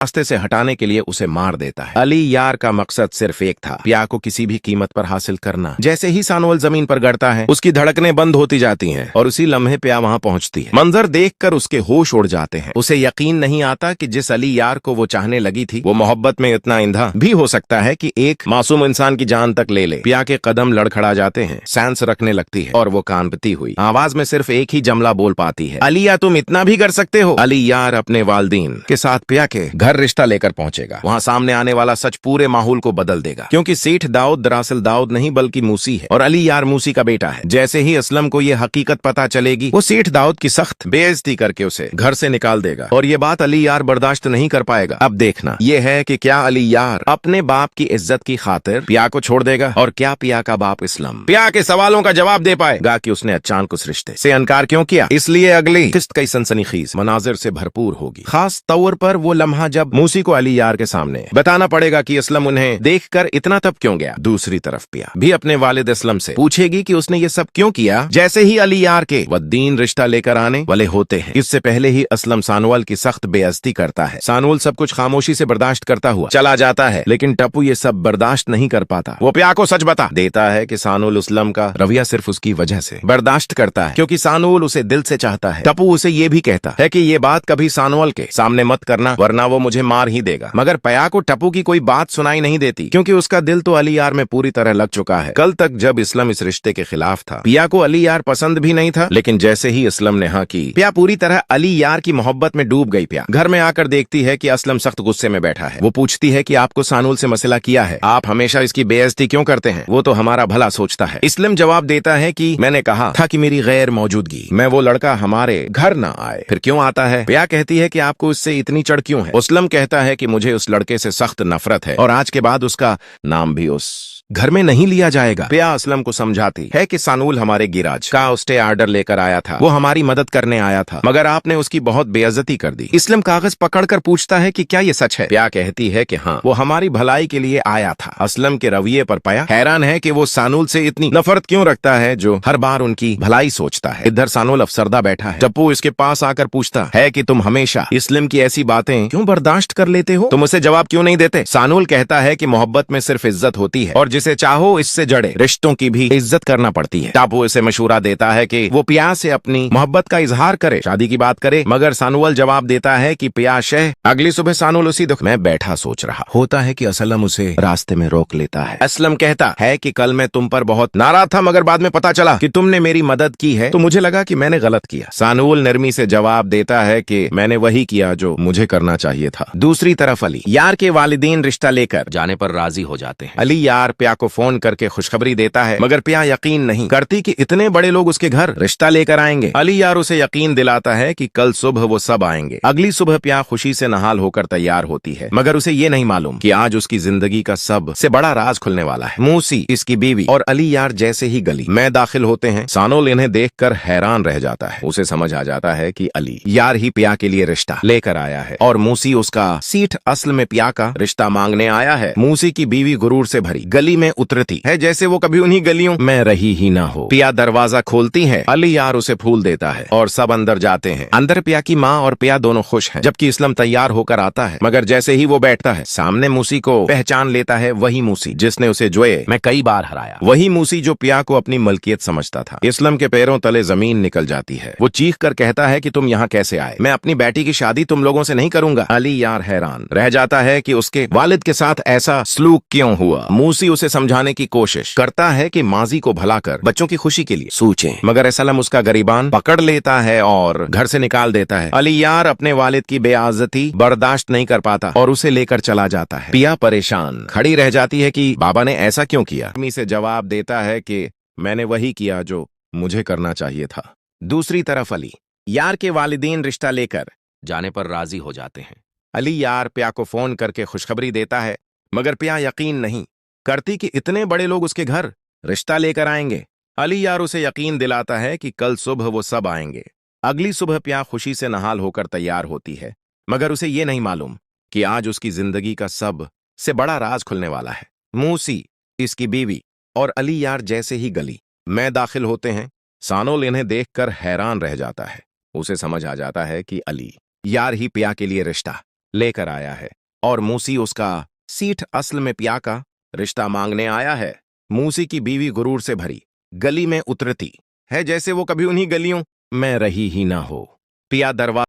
रास्ते से हटाने के लिए उसे मार देता है। अली यार का मकसद सिर्फ एक था, पिया को किसी भी कीमत पर हासिल करना। जैसे ही सानोल जमीन पर गिरता है, उसकी धड़कनें बंद होती जाती हैं और उसी लम्हे पिया वहां पहुंचती है। मंजर देखकर उसके होश उड़ जाते हैं। उसे यकीन नहीं आता कि जिस अली यार को वो चाहने लगी थी, वो मोहब्बत में इतना इंधा भी हो सकता है कि एक मासूम इंसान की जान तक ले ले। पिया के कदम लड़खड़ा जाते हैं, सांस रखने लगती है और वो कांपती हुई आवाज में सिर्फ एक ही जुमला बोल पाती है, अलिया तुम इतना भी कर सकते हो। अली यार अपने वालिदैन के साथ पिया के घर रिश्ता लेकर पहुंचेगा। वहां सामने आने वाला सच पूरे माहौल को बदल देगा, क्योंकि सेठ दाऊद दरअसल दाऊद नहीं बल्कि मूसी है और अली यार मूसी का बेटा है। जैसे ही असलम को ये हकीकत पता चलेगी, वो सेठ दाऊद की सख्त बेइज्जती करके उसे घर से निकाल देगा और ये बात अली यार बर्दाश्त नहीं कर पाएगा। अब देखना ये है कि क्या अली यार अपने बाप की इज्जत की खातिर पिया को छोड़ देगा और क्या पिया का बाप इस्लाम पिया के सवालों का जवाब दे पाएगा कि उसने अचानक उस रिश्ते से इनकार क्यों किया। इसलिए अगली किस्त कई सनसनीखेज मनाजिर से भरपूर होगी, खास तौर पर वो लम्हा जब मूसी को अली यार के सामने बताना पड़ेगा कि असलम उन्हें देखकर इतना तब क्यों गया। दूसरी तरफ पिया भी अपने वालिद असलम से पूछेगी कि उसने ये सब क्यों किया। जैसे ही अली यार के वद्दीन रिश्ता लेकर आने वाले होते हैं, इससे पहले ही असलम सानोल की सख्त बेइज्जती करता है। सानोल सब कुछ खामोशी से बर्दाश्त करता हुआ चला जाता है, लेकिन टप्पू ये सब बर्दाश्त नहीं कर पाता। वो पिया को सच बता देता है कि सानोल असलम का रवैया सिर्फ उसकी वजह से बर्दाश्त करता है, क्योंकि सानोल उसे दिल से चाहता है। टप्पू उसे ये भी कहता है कि ये बात कभी सानोल के सामने मत करना, वरना वो मुझे मार ही देगा। मगर पिया को टप्पू की कोई बात सुनाई नहीं देती, क्योंकि उसका दिल तो अली यार में पूरी तरह लग चुका है। कल तक जब इस्लाम इस रिश्ते के खिलाफ था, पिया को अली यार पसंद भी नहीं था, लेकिन जैसे ही इस्लाम ने हाँ की, पिया पूरी तरह अली यार की मोहब्बत में डूब गई। पिया घर में आकर देखती है कि असलम सख्त गुस्से में बैठा है। वो पूछती है कि आपको सानोल से मसला किया है, आप हमेशा इसकी बेइज्जती क्यों करते हैं? वो तो हमारा भला सोचता है। इस्लाम जवाब देता है कि मैंने कहा था कि मेरी गैर मौजूदगी में वो लड़का हमारे घर न आए, फिर क्यों आता है? पिया कहती है कि आपको इससे इतनी चढ़ क्यों है? इस्लाम कहता है कि मुझे उस लड़के से सख्त नफरत है और आज के बाद उसका नाम भी उस घर में नहीं लिया जाएगा। पिया असलम को समझाती है कि सानूल हमारे गिराज का स्टे ऑर्डर लेकर आया था, वो हमारी मदद करने आया था, मगर आपने उसकी बहुत बेइज्जती कर दी। इस्लाम कागज पकड़कर पूछता है कि क्या ये सच है? पिया कहती है कि हाँ, वो हमारी भलाई के लिए आया था। असलम के रवैये पर पिया हैरान है कि वो सानूल से इतनी नफरत क्यों रखता है, जो हर बार उनकी भलाई सोचता है। इधर सानूल अफसरदा बैठा है। टप्पू इसके पास आकर पूछता है कि तुम हमेशा इस्लाम की ऐसी बातें क्यों बर्दाश्त कर लेते हो? तुम उसे जवाब क्यों नहीं देते? सानूल कहता है कि मोहब्बत में सिर्फ इज्जत होती है और जिसे चाहो इससे जड़े रिश्तों की भी इज्जत करना पड़ती है। टापू इसे मशूरा देता है कि वो पिया से अपनी मोहब्बत का इजहार करे, शादी की बात करे, मगर सानूल जवाब देता है कि पिया शह। अगली सुबह सानूल उसी दुख में बैठा सोच रहा होता है कि असलम उसे रास्ते में रोक लेता है। असलम कहता है कि कल मैं तुम पर बहुत नाराज था, मगर बाद में पता चला कि तुमने मेरी मदद की है, तो मुझे लगा कि मैंने गलत किया। सानूल नरमी से जवाब देता है कि मैंने वही किया जो मुझे करना चाहिए था। दूसरी तरफ अली यार के वालिदैन रिश्ता लेकर जाने पर राजी हो जाते हैं। अली यार पिया को फोन करके खुशखबरी देता है, मगर पिया यकीन नहीं करती कि इतने बड़े लोग उसके घर रिश्ता लेकर आएंगे। अली यार उसे यकीन दिलाता है कि कल सुबह वो सब आएंगे। अगली सुबह पिया खुशी से नहाल होकर तैयार होती है, मगर उसे ये नहीं मालूम कि आज उसकी जिंदगी का सबसे बड़ा राज खुलने वाला है। मूसी, इसकी बीवी और अली यार जैसे ही गली में दाखिल होते हैं, सानोल इन्हें देखकर हैरान रह जाता है। उसे समझ आ जाता है कि अली यार ही पिया के लिए रिश्ता लेकर आया है और मूसी उसका सीठ असल में पिया का रिश्ता मांगने आया है। मूसी की बीवी गुरूर से भरी गली में उतरती है जैसे वो कभी उन्हीं गलियों में रही ही ना हो। पिया दरवाजा खोलती है, अली यार उसे फूल देता है और सब अंदर जाते हैं। अंदर पिया की माँ और पिया दोनों खुश हैं, जबकि इस्लाम तैयार होकर आता है, मगर जैसे ही वो बैठता है, सामने मूसी को पहचान लेता है। वही मूसी जिसने उसे जोए में कई बार हराया, वही मूसी जो पिया को अपनी मलकियत समझता था। इस्लाम के पैरों तले जमीन निकल जाती है। वो चीख कर कहता है कि तुम यहाँ कैसे आए? मैं अपनी बेटी की शादी तुम लोगों से नहीं करूंगा। अली यार हैरान रह जाता है कि उसके वालिद के साथ ऐसा सलूक क्यों हुआ। मूसी उसे समझाने की कोशिश करता है कि माजी को भलाकर बच्चों की खुशी के लिए सोचें, मगर असलम उसका गरीबान पकड़ लेता है और घर से निकाल देता है। अली यार अपने वालिद की बेइज्जती बर्दाश्त नहीं कर पाता और उसे लेकर चला जाता है। पिया परेशान खड़ी रह जाती है कि बाबा ने ऐसा क्यों किया। अम्मी से जवाब देता है कि मैंने वही किया जो मुझे करना चाहिए था। दूसरी तरफ अली यार के वालिदैन रिश्ता लेकर जाने पर राजी हो जाते हैं। अली यार पिया को फोन करके खुशखबरी देता है, मगर पिया यकीन नहीं करती कि इतने बड़े लोग उसके घर रिश्ता लेकर आएंगे। अली यार उसे यकीन दिलाता है कि कल सुबह वो सब आएंगे। अगली सुबह पिया खुशी से नहाल होकर तैयार होती है, मगर उसे ये नहीं मालूम कि आज उसकी जिंदगी का सबसे बड़ा राज खुलने वाला है। मूसी, इसकी बीवी और अली यार जैसे ही गली में दाखिल होते हैं, सानोल इन्हें देखकर हैरान रह जाता है। उसे समझ आ जाता है कि अली यार ही पिया के लिए रिश्ता लेकर आया है और मूसी उसका सीठ असल में पिया का रिश्ता मांगने आया है। मूसी की बीवी गुरूर से भरी गली में उतरती है जैसे वो कभी उन्हीं गलियों में रही ही ना हो। पिया दरवाजा